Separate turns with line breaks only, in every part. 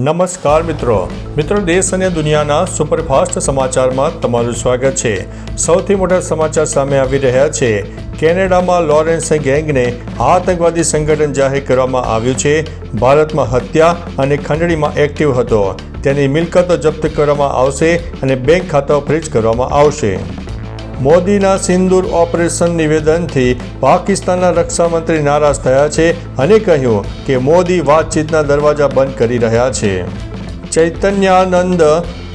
નમસ્કાર મિત્રો દેશ અને દુનિયાના સુપરફાસ્ટ સમાચારમાં તમારું સ્વાગત છે। સૌથી મોટા સમાચાર સામે આવી રહ્યા છે। કેનેડામાં લોરેન્સ ગેંગને આતંકવાદી સંગઠન જાહેર કરવામાં આવ્યું છે। ભારતમાં હત્યા અને ખંડણીમાં એક્ટિવ હતો। તેની મિલકતો જપ્ત કરવામાં આવશે અને બેંક ખાતાઓ ફ્રીઝ કરવામાં આવશે। મોદીના સિંદૂર ઓપરેશન નિવેદનથી પાકિસ્તાનના રક્ષામંત્રી નારાજ થયા છે અને કહ્યું કે મોદી વાતચીતના દરવાજા બંધ કરી રહ્યા છે। ચૈતન્યાનંદ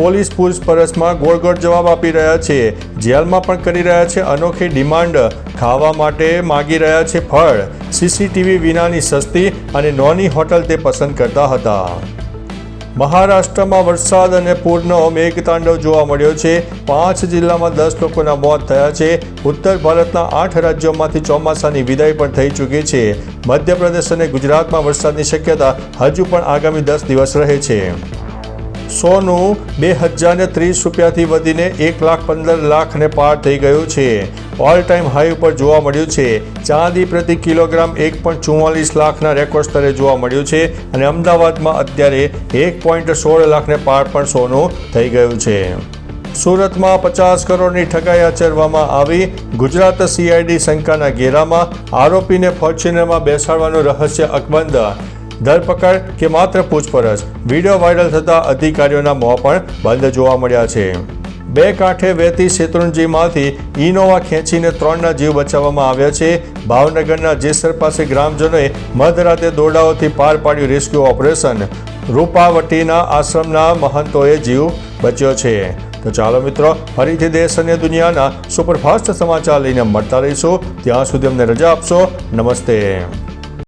પોલીસ પૂછપરછમાં ગોળ જવાબ આપી રહ્યા છે। જેલમાં પણ કરી રહ્યા છે અનોખી ડિમાન્ડ। ખાવા માટે માગી રહ્યા છે ફળ। સીસીટીવી વિનાની સસ્તી અને નાની હોટલ તે પસંદ કરતા હતા। મહારાષ્ટ્રમાં વરસાદ અને પૂરનો મેઘતાંડવ જોવા મળ્યો છે। 5 જિલ્લામાં 10 લોકોના મોત થયા છે। ઉત્તર ભારતના 8 રાજ્યોમાંથી ચોમાસાની વિદાય પણ થઈ ચૂકી છે। મધ્યપ્રદેશ અને ગુજરાતમાં વરસાદની શક્યતા હજુ પણ આગામી 10 દિવસ રહે છે। સોનું 2030 રૂપિયાથી વધીને 1,15,00,000ને પાર થઈ ગયું છે। ઓલ ટાઈમ હાઈ ઉપર જોવા મળ્યું છે। ચાંદી પ્રતિ કિલોગ્રામ 1.44 લાખના રેકોર્ડ સ્તરે જોવા મળ્યું છે અને અમદાવાદમાં અત્યારે 1.16 લાખને પાર પણ સોનું થઈ ગયું છે। સુરતમાં 50 કરોડની ઠગાઈ આચરવામાં આવી। ગુજરાત CID શંકાના ઘેરામાં। આરોપીને ફોર્ચ્યુનરમાં બેસાડવાનું રહસ્ય અકબંધ। ધરપકડ કે માત્ર પૂછપરછ? વિડીયો વાયરલ થતા અધિકારીઓના મોં પણ બંધ જોવા મળ્યા છે। બે કાંઠે વહેતી શેત્રુંજીમાંથી ઇનોવા ખેંચીને 3ના જીવ બચાવવામાં આવ્યા છે। ભાવનગરના જેસર પાસે ગ્રામજનોએ મધરાતે દોરડાઓથી પાર પાડ્યું રેસ્ક્યુ ઓપરેશન। રૂપાવટીના આશ્રમના મહંતોએ જીવ બચ્યો છે। તો ચાલો મિત્રો, ફરીથી દેશ અને દુનિયાના સુપરફાસ્ટ સમાચાર લઈને મળતા રહીશું। ત્યાં સુધી અમને રજા આપશો। નમસ્તે।